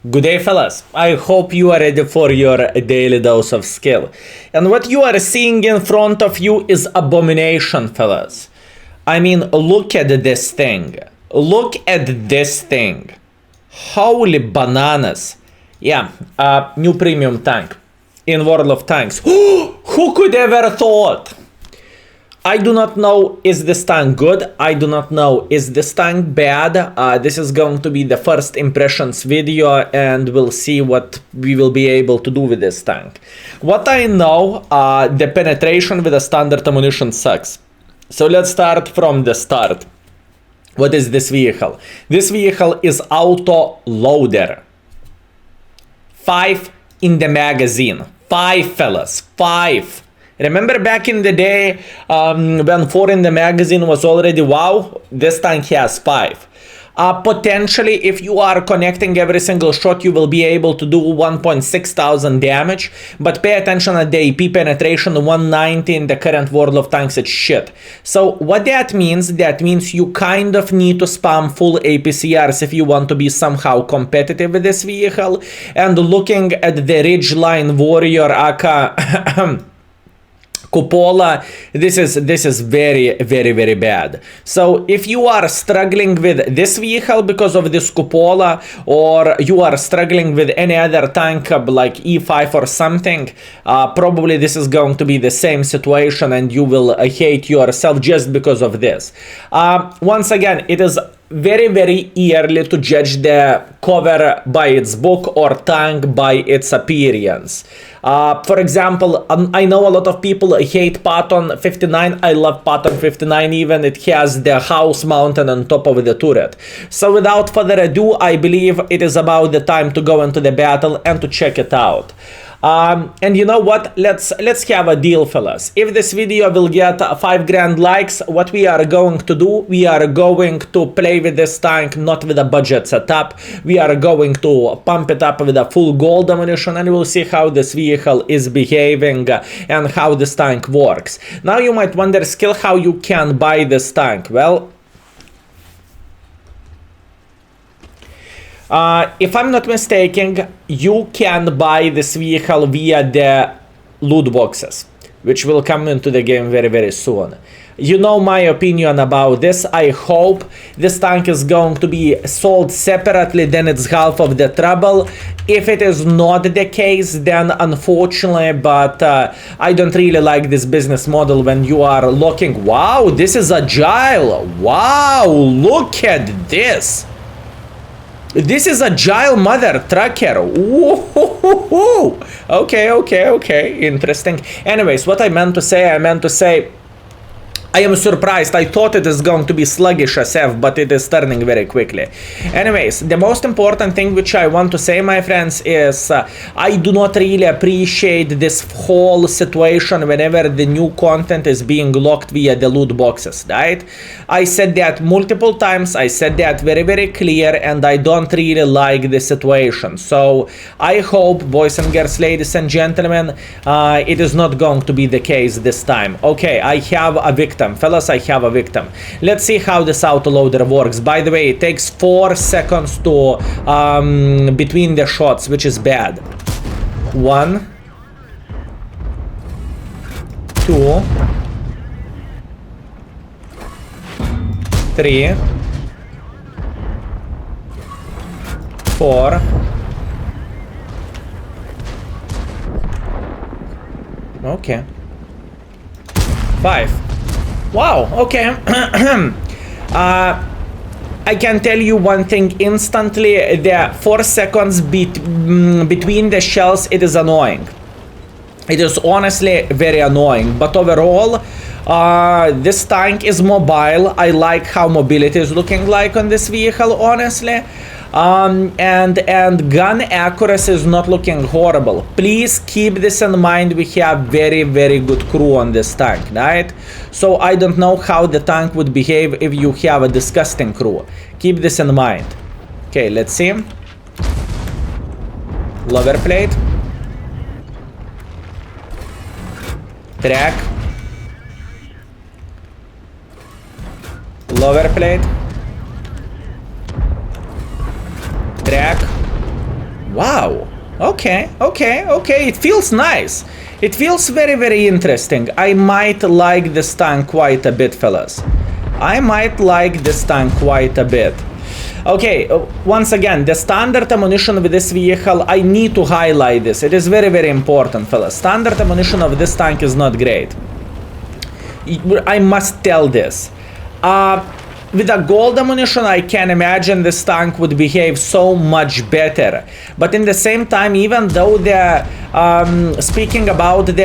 Good day, fellas. I hope you are ready for your daily dose of skill. And what you are seeing in front of you is abomination, fellas. I mean, look at this thing. Look at this thing. Holy bananas. Yeah, new premium tank in World of Tanks. Who could ever thought? I do not know, is this tank good? I do not know, is this tank bad? This is going to be the first impressions video and we'll see what we will be able to do with this tank. What I know, the penetration with the standard ammunition sucks. So let's start from the start. What is this vehicle? This vehicle is auto loader. 5 in the magazine. 5, fellas, 5. Remember back in the day when 4 in the magazine was already wow? This tank has 5. Potentially, if you are connecting every single shot, you will be able to do 1.6 thousand damage. But pay attention at the AP penetration, 190 in the current World of Tanks, it's shit. So what that means you kind of need to spam full APCRs if you want to be somehow competitive with this vehicle. And looking at the Ridgeline Warrior aka Cupola, this is very bad. So if you are struggling with this vehicle because of this Cupola, or you are struggling with any other tank like E5 or something, probably this is going to be the same situation and you will hate yourself just because of this. Once again, it is very early to judge the cover by its book or tank by its appearance. For example, I know a lot of people hate Patton 59. I love Patton 59 even. It has the house mounted on top of the turret. So without further ado, I believe it is about the time to go into the battle and to check it out. And you know what, let's have a deal, fellas. If this video will get 5 grand likes, what we are going to do, we are going to play with this tank not with a budget setup. We are going to pump it up with a full gold ammunition and we'll see how this vehicle is behaving and how this tank works. Now you might wonder, skill, how you can buy this tank. Well, if I'm not mistaken, you can buy this vehicle via the loot boxes, which will come into the game very soon. You know my opinion about this. I hope this tank is going to be sold separately, then it's half of the trouble. If it is not the case, then unfortunately, but I don't really like this business model when you are looking. Wow, this is agile. Wow, look at this. This is agile mother trucker. Ooh. Okay. Interesting. Anyways, what I meant to say, I am surprised. I thought it is going to be sluggish SF, but it is turning very quickly. Anyways, the most important thing which I want to say, my friends, is I do not really appreciate this whole situation whenever the new content is being locked via the loot boxes, right? I said that multiple times. I said that very clear, and I don't really like the situation. So I hope, boys and girls, ladies and gentlemen, it is not going to be the case this time. Okay, I have a victim. Fellas, I have a victim. Let's see how this autoloader works. By the way, it takes 4 seconds to between the shots, which is bad. 1, 2, 3, 4. Okay. 5. Wow, okay. I can tell you one thing instantly. The 4 seconds between the shells, it is annoying. It is honestly very annoying. But overall, this tank is mobile. I like how mobility is looking like on this vehicle, honestly. And gun accuracy is not looking horrible. Please keep this in mind. We have very good crew on this tank, right? So I don't know how the tank would behave if you have a disgusting crew. Keep this in mind. Okay, let's see. Lower plate. Track. Lower plate. Track. Wow. Okay, okay, okay. It feels nice. It feels very, very interesting. I might like this tank quite a bit, fellas. I might like this tank quite a bit. Okay, once again, the standard ammunition with this vehicle, I need to highlight this. It is very, very important, fellas. Standard ammunition of this tank is not great. I must tell this. With a gold ammunition, I can imagine this tank would behave so much better. But in the same time, even though they're speaking about the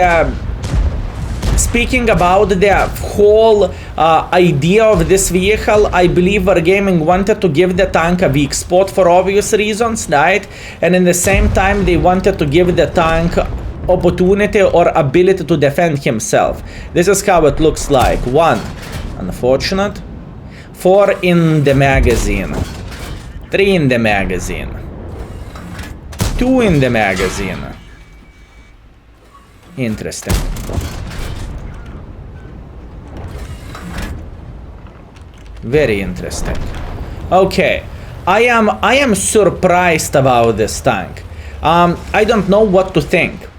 whole idea of this vehicle, I believe Wargaming wanted to give the tank a weak spot for obvious reasons, right? And in the same time, they wanted to give the tank opportunity or ability to defend himself. This is how it looks like. 1, unfortunate. 4 in the magazine. 3 in the magazine. 2 in the magazine. Interesting. Very interesting. Okay, I am surprised about this tank. I don't know what to think.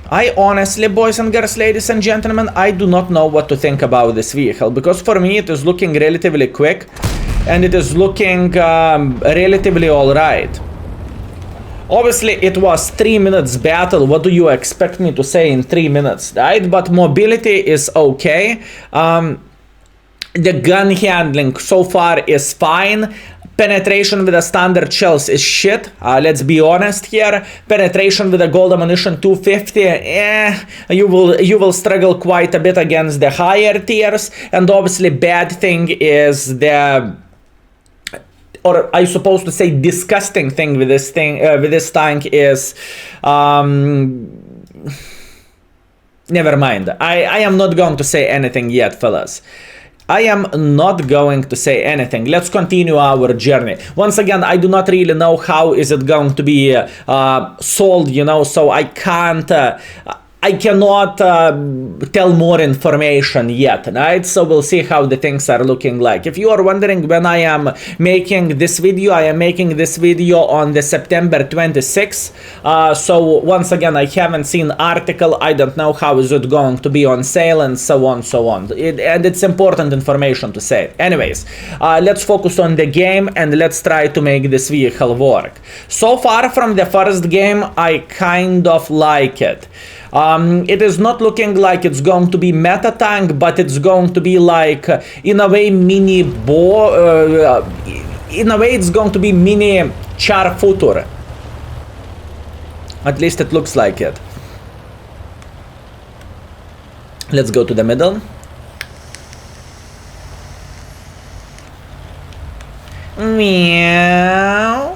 I honestly, boys and girls, ladies and gentlemen, I do not know what to think about this vehicle, because for me it is looking relatively quick and it is looking relatively alright. Obviously it was 3 minutes battle. What do you expect me to say in 3 minutes, right? But mobility is okay. The gun handling so far is fine. Penetration with the standard shells is shit. Let's be honest here. Penetration with the gold ammunition 250, you will struggle quite a bit against the higher tiers. And obviously bad thing is the, or I suppose to say disgusting thing with this thing, with this tank is never mind. I am not going to say anything yet, fellas. I am not going to say anything. Let's continue our journey. Once again, I do not really know how is it going to be sold, you know, so I cannot tell more information yet, right? So we'll see how the things are looking like. If you are wondering when I am making this video, I am making this video on the September 26th. So once again, I haven't seen article. I don't know how is it going to be on sale and so on, so on. And it's important information to say. Anyways, let's focus on the game and let's try to make this vehicle work. So far from the first game, I kind of like it. It is not looking like it's going to be meta tank, but it's going to be like, in a way, mini in a way, it's going to be mini Char Futur. At least it looks like it. Let's go to the middle. Meow.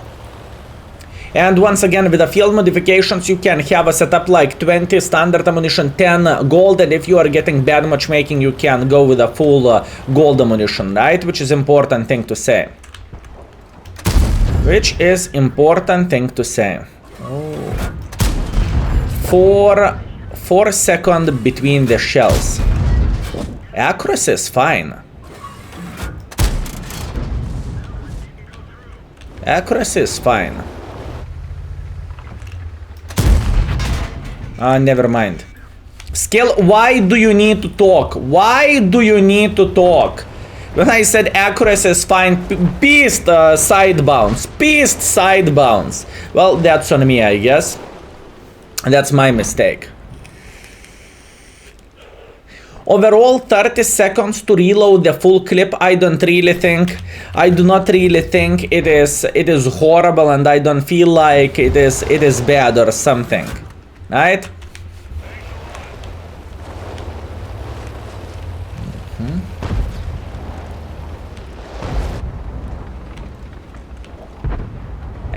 And once again, with the field modifications, you can have a setup like 20 standard ammunition, 10 gold, and if you are getting bad matchmaking, you can go with a full gold ammunition, right? Which is important thing to say. Which is important thing to say. Oh. 4 seconds between the shells. Accuracy is fine. Accuracy is fine. Never mind. Skill, why do you need to talk? Why do you need to talk? When I said accuracy is fine, beast side bounce. Beast side bounce. Well, that's on me, I guess. That's my mistake. Overall, 30 seconds to reload the full clip. I do not really think it is horrible, and I don't feel like it is bad or something. Right?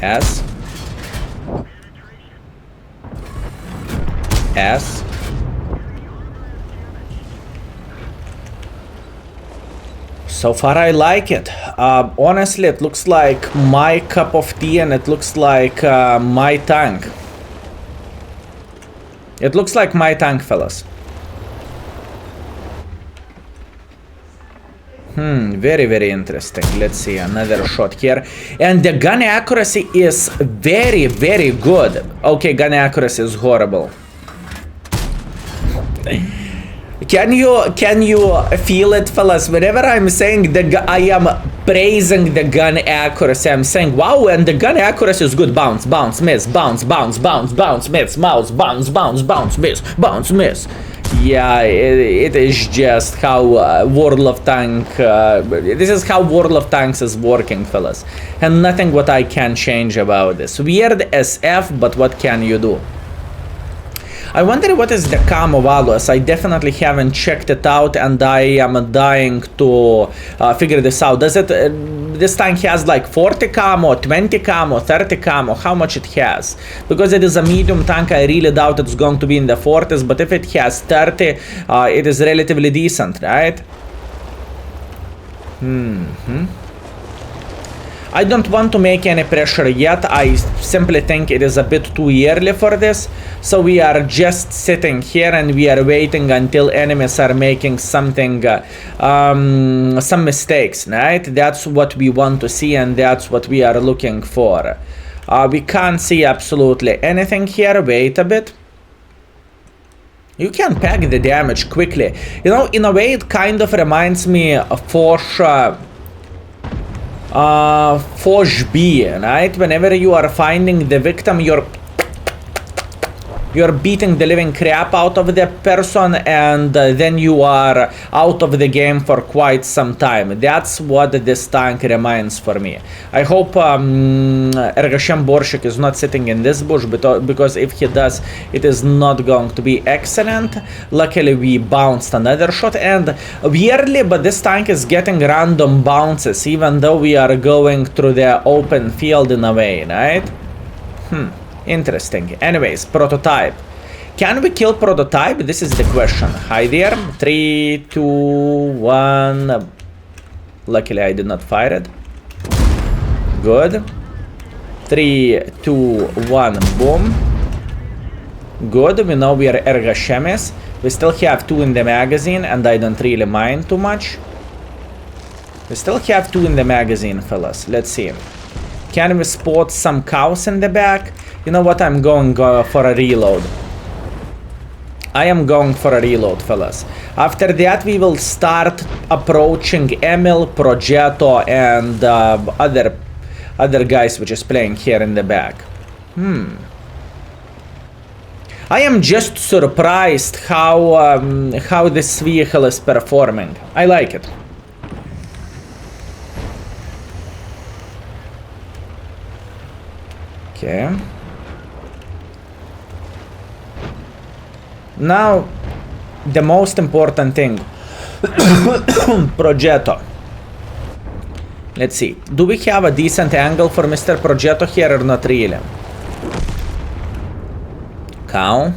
S. So far I like it. Honestly, it looks like my cup of tea, and it looks like my tank. It looks like my tank, fellas. Very, very interesting. Let's see, another shot here. And the gun accuracy is very, very good. Okay, gun accuracy is horrible. Can you feel it, fellas? Whenever I'm saying I am praising the gun accuracy, I'm saying, wow, and the gun accuracy is good. Bounce, bounce, miss, bounce, bounce, bounce, bounce, miss, mouse, bounce, bounce, bounce, miss, bounce, miss. Yeah, it is just how World of Tanks, this is how World of Tanks is working, fellas. And nothing what I can change about this. Weird SF, but what can you do? I wonder what is the camo values. I definitely haven't checked it out, and I am dying to figure this out. Does it, this tank has like 40 camo, 20 camo, 30 camo? How much it has? Because it is a medium tank, I really doubt it's going to be in the 40s, but if it has 30, it is relatively decent, right? I don't want to make any pressure yet. I simply think it is a bit too early for this. So we are just sitting here and we are waiting until enemies are making something, some mistakes, right? That's what we want to see, and that's what we are looking for. We can't see absolutely anything here. Wait a bit. You can pack the damage quickly. You know, in a way it kind of reminds me of Forge B, right? Whenever you are finding the victim, you're beating the living crap out of the person, and then you are out of the game for quite some time. That's what this tank reminds for me. I hope Ergashem Borshik is not sitting in this bush, because if he does, it is not going to be excellent. Luckily we bounced another shot, and weirdly, but this tank is getting random bounces even though we are going through the open field in a way, right? Interesting. Anyways, prototype. Can we kill prototype? This is the question. Hi there. 3, 2, 1. Luckily I did not fire it. Good. 3, 2, 1. Boom. Good. We know we are Ergashemes. We still have 2 in the magazine, and I don't really mind too much. We still have 2 in the magazine, fellas. Let's see. Can we spot some cows in the back? You know what? I'm going for a reload. I am going for a reload, fellas. After that, we will start approaching Emil, Progetto, and other guys which is playing here in the back. I am just surprised how this vehicle is performing. I like it. Okay. Now, the most important thing. Progetto. Let's see. Do we have a decent angle for Mr. Progetto here or not really? Cow.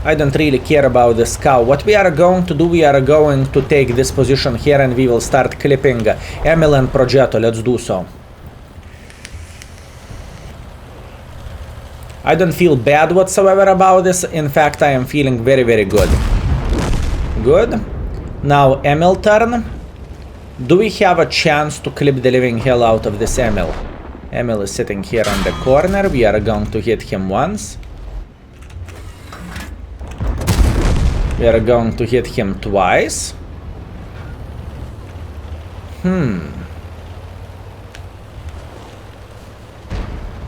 I don't really care about this cow. What we are going to do, we are going to take this position here and we will start clipping Emil and Progetto. Let's do so. I don't feel bad whatsoever about this. In fact, I am feeling very, very good. Good. Now, Emil turn. Do we have a chance to clip the living hell out of this Emil? Emil is sitting here on the corner. We are going to hit him once. We are going to hit him twice.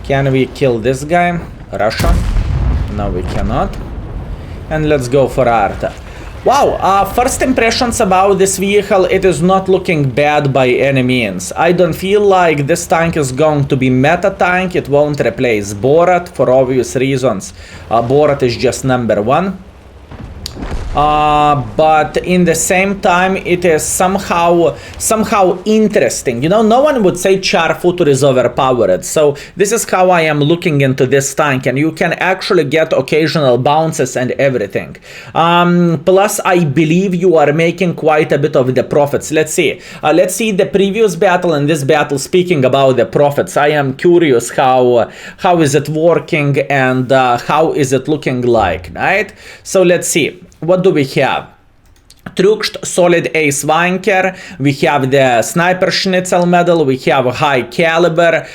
Can we kill this guy? Russia? No, we cannot. And let's go for Arta. Wow, first impressions about this vehicle, it is not looking bad by any means. I don't feel like this tank is going to be meta tank. It won't replace Borat for obvious reasons. Borat is just number 1. But in the same time, it is somehow interesting. You know, no one would say Char Futur is overpowered. So this is how I am looking into this tank, and you can actually get occasional bounces and everything. Plus, I believe you are making quite a bit of the profits. Let's see. Let's see the previous battle and this battle. Speaking about the profits, I am curious how is it working and how is it looking like, right? So let's see. What do we have? Truxt, solid ace wanker, we have the sniper schnitzel medal, we have high caliber,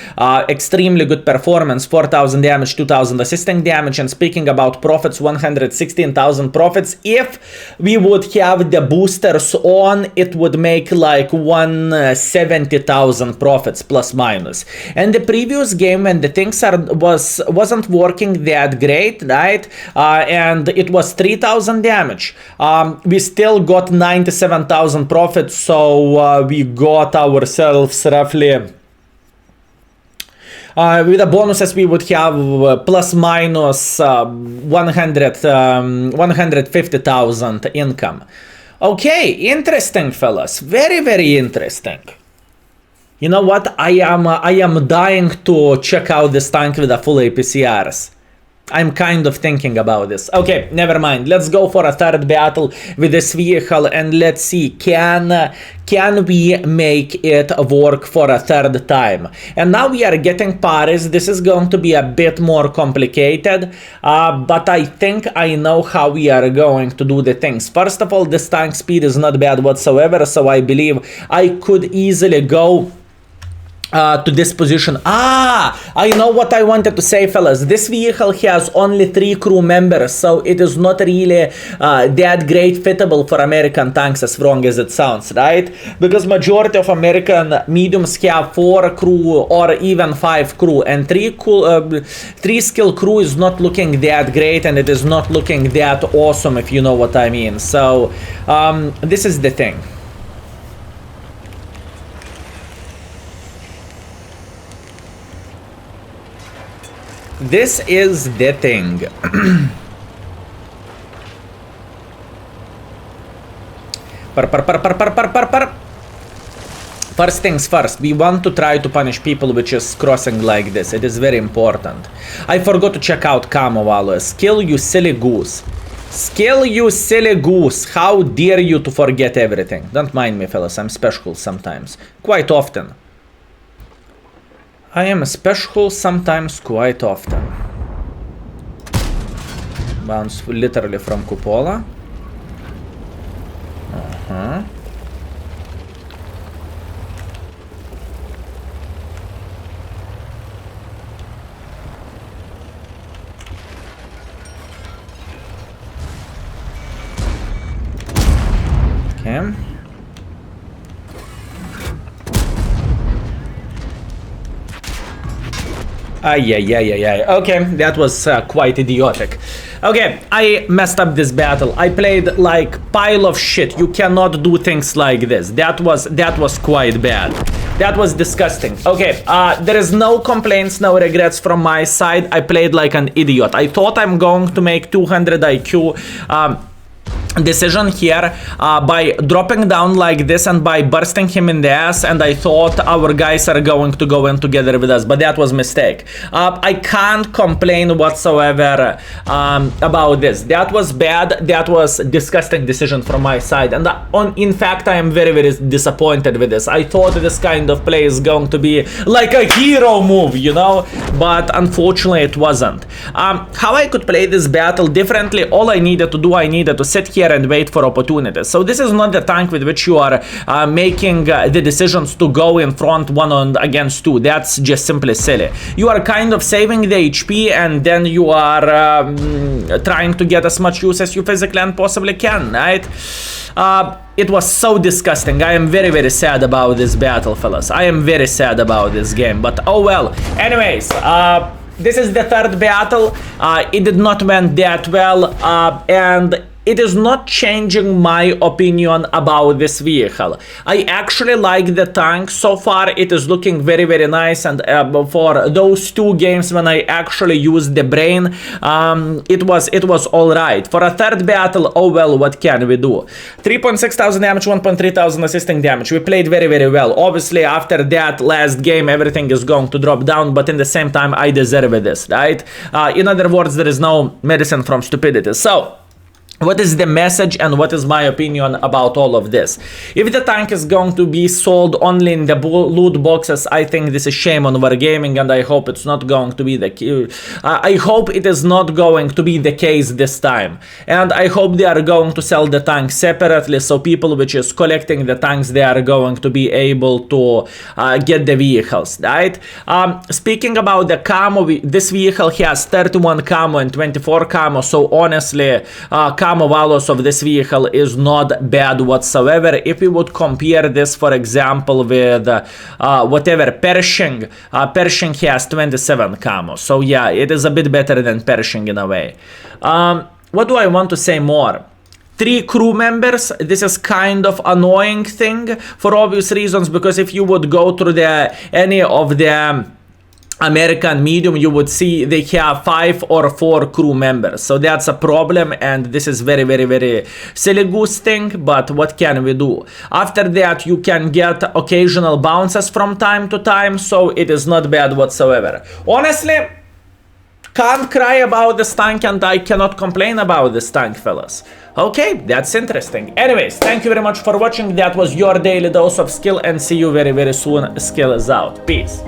extremely good performance, 4000 damage, 2000 assisting damage, and speaking about profits, 116,000 profits. If we would have the boosters on, it would make like 170,000 profits plus minus. And the previous game when the things wasn't working that great, right, and it was 3000 damage, we still got 97,000 profits, so we got ourselves roughly with the bonuses we would have plus minus 150,000 income. Okay, interesting fellas, very very interesting. You know what, I am dying to check out this tank with the full APCRs. I'm kind of thinking about this. Okay, never mind. Let's go for a third battle with this vehicle and let's see, can we make it work for a third time? And now we are getting Paris. This is going to be a bit more complicated, but I think I know how we are going to do the things. First of all, this tank speed is not bad whatsoever, so I believe I could easily go to this position. I know what I wanted to say, fellas. This vehicle has only 3 crew members, so it is not really that great fittable for American tanks, as wrong as it sounds, right? Because majority of American mediums have 4 crew or even 5 crew, and 3 skill crew is not looking that great, and it is not looking that awesome, if you know what I mean. So this is the thing. This is the thing. First things first, we want to try to punish people which is crossing like this. It is very important. I forgot to check out Camo Valo. Skill, you silly goose. Skill, you silly goose. How dare you to forget everything. Don't mind me, fellas. I'm special sometimes. Quite often. I am special sometimes, quite often. Bounce literally from cupola. Okay. Okay, that was quite idiotic. Okay, I messed up this battle. I played like pile of shit. You cannot do things like this. That was quite bad. That was disgusting. Okay, there is no complaints, no regrets from my side. I played like an idiot. I thought I'm going to make 200 IQ decision here by dropping down like this and by bursting him in the ass, and I thought our guys are going to go in together with us, but that was a mistake. I can't complain whatsoever about this. That was bad. That was disgusting decision from my side, and in fact I am very very disappointed with this. I thought this kind of play is going to be like a hero move, you know, but unfortunately it wasn't. How I could play this battle differently, all I needed to do, I needed to sit here and wait for opportunities. So this is not the tank with which you are making the decisions to go in front one against two. That's just simply silly. You are kind of saving the HP, and then you are trying to get as much use as you physically and possibly can, right? It was so disgusting. I am very very sad about this battle, fellas. I am very sad about this game, but oh well. Anyways, this is the third battle. It did not went that well, and it is not changing my opinion about this vehicle. I actually like the tank. So far it is looking very very nice, and for those 2 games when I actually used the brain, it was alright. For a third battle, oh well, what can we do? 3.6 thousand damage, 1.3 thousand assisting damage. We played very very well. Obviously after that last game everything is going to drop down, but in the same time I deserve this, right? In other words, there is no medicine from stupidity. So what is the message and what is my opinion about all of this? If the tank is going to be sold only in the loot boxes, I think this is shame on Wargaming, and I hope it's not going to be the case. I hope it is not going to be the case this time, and I hope they are going to sell the tank separately, so people which is collecting the tanks, they are going to be able to get the vehicles, right? Speaking about the camo, this vehicle has 31 camo and 24 camo, so honestly, camo values of this vehicle is not bad whatsoever. If we would compare this, for example, with whatever Pershing, Pershing has 27 camo, so yeah, it is a bit better than Pershing in a way. What do I want to say more? 3 crew members, this is kind of annoying thing for obvious reasons, because if you would go through any of the American medium, you would see they have 5 or 4 crew members, so that's a problem, and this is very silly goose thing, but what can we do? After that, you can get occasional bounces from time to time, so it is not bad whatsoever. Honestly, can't cry about this tank, and I cannot complain about this tank, fellas. Okay, that's interesting. Anyways, thank you very much for watching. That was your daily dose of skill, and see you very soon. Skill is out. Peace.